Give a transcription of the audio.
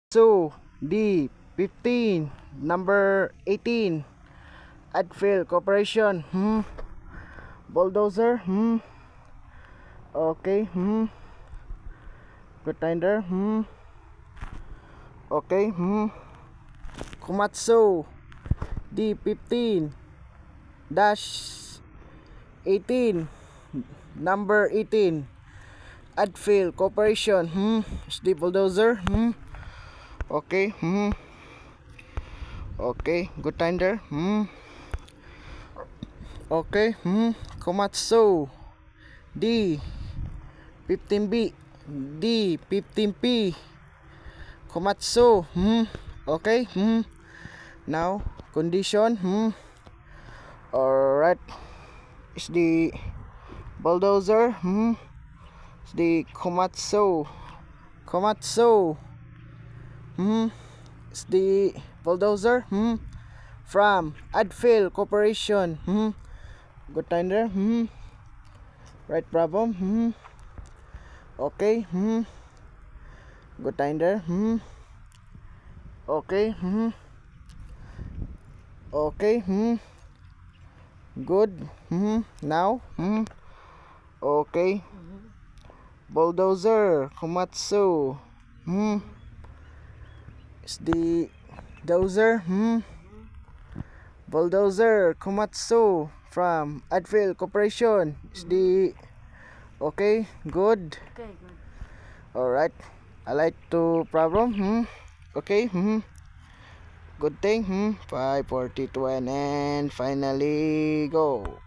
So D15 number 18 Adfield Corporation. Bulldozer. Okay. Grinder. Okay. Komatsu D15 dash 18 number 18 Adfield Corporation. SD Bulldozer. Okay. Okay, good tinder. Okay. Komatsu D 15B D 15P Komatsu. Okay. Now condition. Alright, is the bulldozer. Is the Komatsu. Is the bulldozer. From Adfield Corporation. Good tinder. Right, bravo. Okay. Good tinder. Okay. Okay. Good. Now. Okay. Bulldozer Komatsu. Is the dozer. Bulldozer Komatsu from Adfield Corporation. Is the okay? Good. Okay, good. Alright. I like to problem. Okay. Good thing. 542 and finally go.